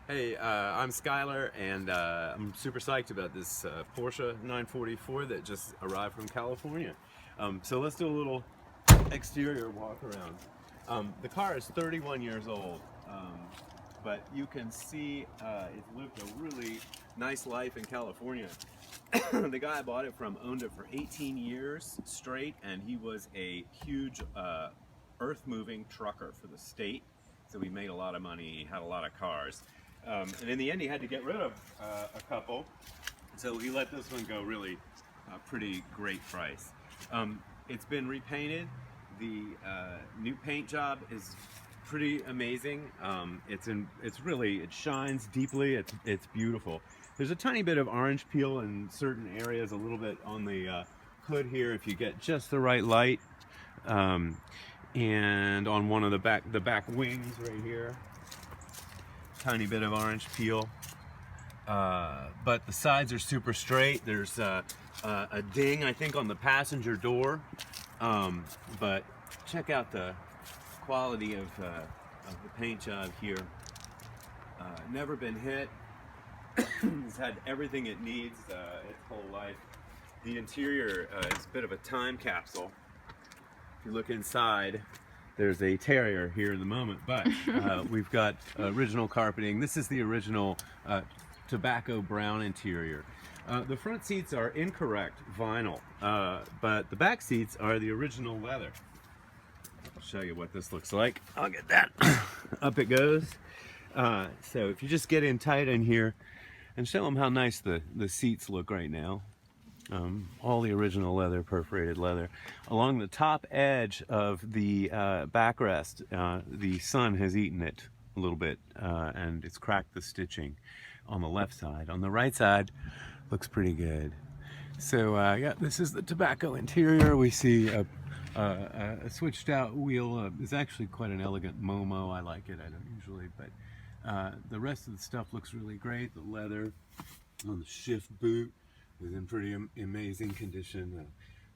Hey, I'm Skylar, and I'm super psyched about this Porsche 944 that just arrived from California. So let's do a little exterior walk around. The car is 31 years old, but you can see it's lived a really nice life in California. The guy I bought it from owned it for 18 years straight, and he was a huge earth-moving trucker for the state. So he made a lot of money, he had a lot of cars. And in the end, he had to get rid of a couple. So he let this one go really pretty great price. It's been repainted. The new paint job is pretty amazing. It shines deeply. It's beautiful. There's a tiny bit of orange peel in certain areas, a little bit on the hood here if you get just the right light. And on one of the back wings right here, tiny bit of orange peel. But the sides are super straight. There's a ding, I think, on the passenger door. But check out the quality of the paint job here. Never been hit. It's had everything it needs its whole life. The interior is a bit of a time capsule. If you look inside, there's a Terrier here in the moment, but we've got original carpeting. This is the original tobacco brown interior. The front seats are incorrect vinyl, but the back seats are the original leather. I'll show you what this looks like. I'll get that. Up it goes. So if you just get in tight in here and show them how nice the seats look right now. All the original leather, perforated leather. Along the top edge of the backrest, the sun has eaten it a little bit, and it's cracked the stitching on the left side. On the right side, looks pretty good. So yeah, this is the tobacco interior. We see a switched out wheel. It's actually quite an elegant Momo. I like it. I don't usually, but the rest of the stuff looks really great. The leather on the shift boot is in pretty amazing condition. The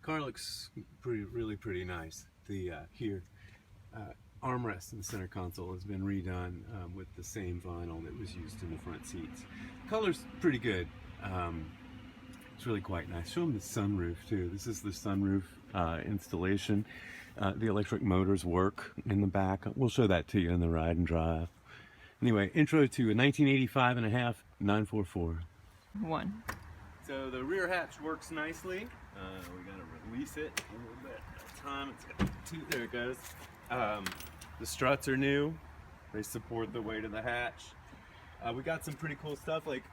car looks really pretty nice. The armrest in the center console has been redone with the same vinyl that was used in the front seats. Color's pretty good. It's really quite nice. Show them the sunroof too. This is the sunroof installation. The electric motors work in the back. We'll show that to you in the ride and drive. Anyway, intro to a 1985 and a half 944. So the rear hatch works nicely. We gotta release it a little bit at a time. It's got two, there it goes. The struts are new. They support the weight of the hatch. We got some pretty cool stuff, like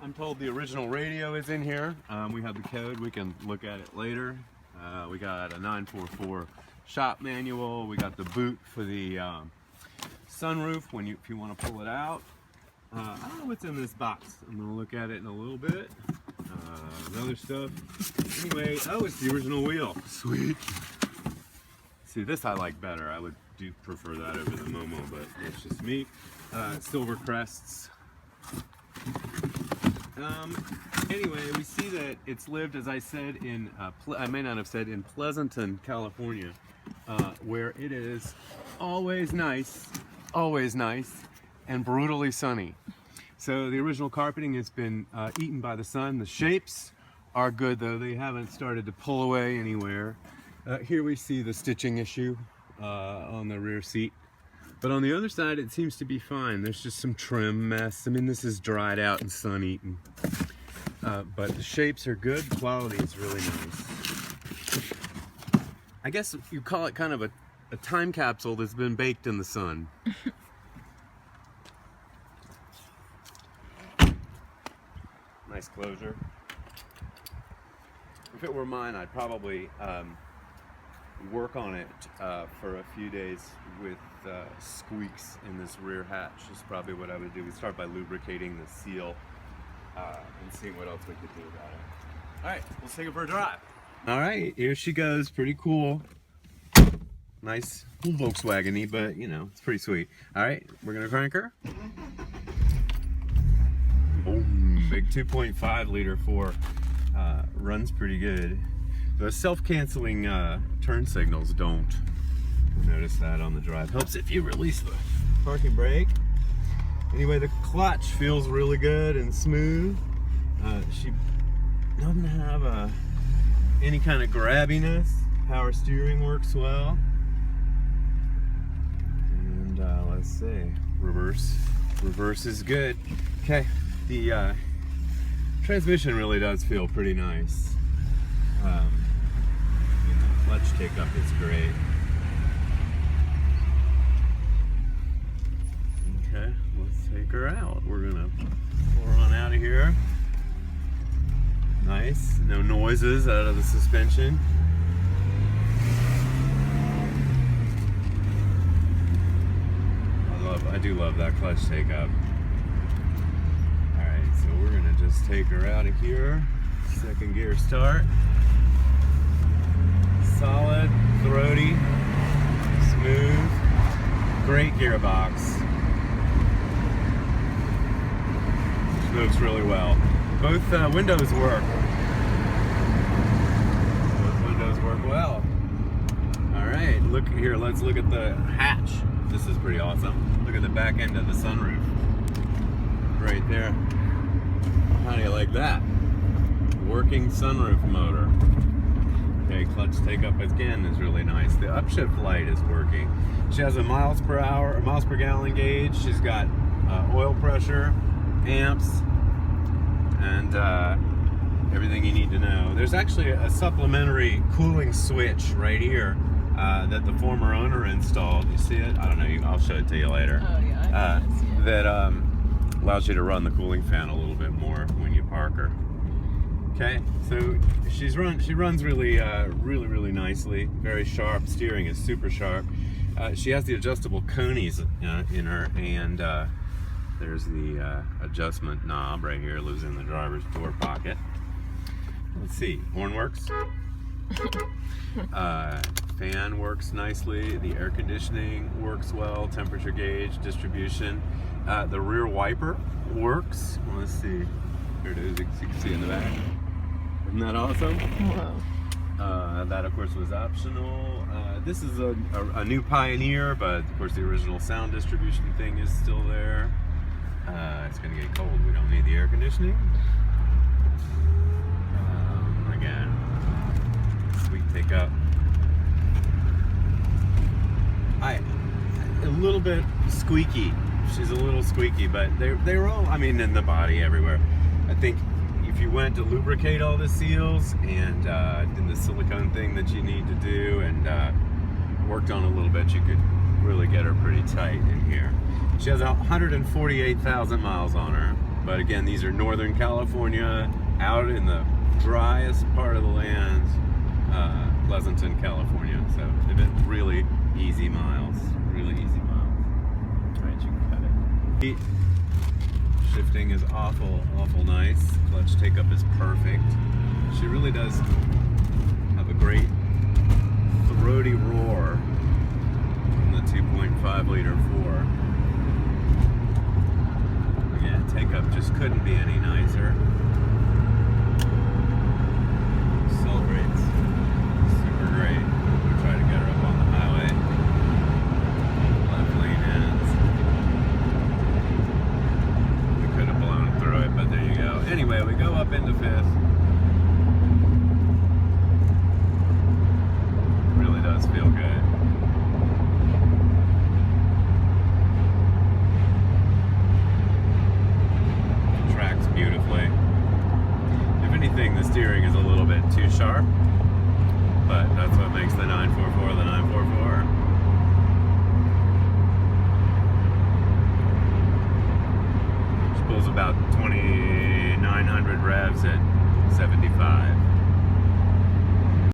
I'm told the original radio is in here. We have the code, we can look at it later. We got a 944 shop manual. We got the boot for the sunroof if you want to pull it out. I don't know what's in this box. I'm gonna look at it in a little bit. Other stuff. Anyway, oh, it's the original wheel. Sweet. See, this I like better. I would prefer that over the Momo, but it's just me. Silver crests. Anyway, we see that it's lived, as I said, in I may not have said in Pleasanton, California, where it is always nice, and brutally sunny. So the original carpeting has been eaten by the sun. The shapes are good, though. They haven't started to pull away anywhere. Here we see the stitching issue on the rear seat. But on the other side, it seems to be fine. There's just some trim mess. I mean, this is dried out and sun eaten. But the shapes are good. The quality is really nice. I guess you call it kind of a time capsule that's been baked in the sun. Nice closure. If it were mine, I'd probably work on it for a few days with squeaks in this rear hatch. Is probably what I would do. We start by lubricating the seal and seeing what else we could do about it. All right, let's take it for a drive. All right, here she goes. Pretty cool. Nice Volkswagen-y, but you know, it's pretty sweet. All right, we're gonna crank her. Boom, big 2.5 liter 4. Runs pretty good. The self-canceling turn signals don't. Notice that on the drive. Helps if you release the parking brake. Anyway, the clutch feels really good and smooth. She doesn't have any kind of grabbiness. Power steering works well. And let's see, reverse is good. Okay, the transmission really does feel pretty nice. Clutch take up is great. Okay, let's take her out. We're gonna pull her on out of here. Nice, no noises out of the suspension. I do love that clutch take up. Alright, so we're gonna just take her out of here. Second gear start. Solid, throaty, smooth, great gearbox. Moves really well. Both windows work. Both windows work well. Alright, look here, let's look at the hatch. This is pretty awesome. Look at the back end of the sunroof. Right there. How do you like that? Working sunroof motor. Okay, clutch take up again is really nice. The upshift light is working. She has a miles per gallon gauge. She's got oil pressure, amps, and everything you need to know. There's actually a supplementary cooling switch right here that the former owner installed. You see it? I don't know. I'll show it to you later. Oh yeah. I see it. That allows you to run the cooling fan a little bit more when you park her. Okay, so she runs really, really nicely. Very sharp. Steering is super sharp. She has the adjustable conies in her, and there's the adjustment knob right here. Lives in the driver's door pocket. Let's see. Horn works. Fan works nicely. The air conditioning works well. Temperature gauge, distribution. The rear wiper works. Let's see. Here it is. You can see in the back. Isn't that awesome? Whoa. That of course was optional. This is a new Pioneer, but of course the original sound distribution thing is still there. It's gonna get cold. We don't need the air conditioning. Again, sweet take up. A little bit squeaky. She's a little squeaky, but they're all, I mean, in the body everywhere. I think if you went to lubricate all the seals and did the silicone thing that you need to do and worked on a little bit, you could really get her pretty tight in here. She has 148,000 miles on her, but again, these are Northern California, out in the driest part of the land, Pleasanton, California. So they've been really easy miles, really easy miles. All right, you can cut it. Shifting is awful nice. Clutch take up is perfect. She really does have a great throaty roar from the 2.5 liter 4. Yeah, take up just couldn't be any nicer. Celebrates super great. We try to get her up on the highway. Left lane ends. We could have blown through it, but there you go. Anyway, we go up into fifth. Really does feel good. Tracks beautifully. If anything, the steering is a little bit too sharp, but that's what makes the 944 the 944. She pulls about 2,900 revs at 75.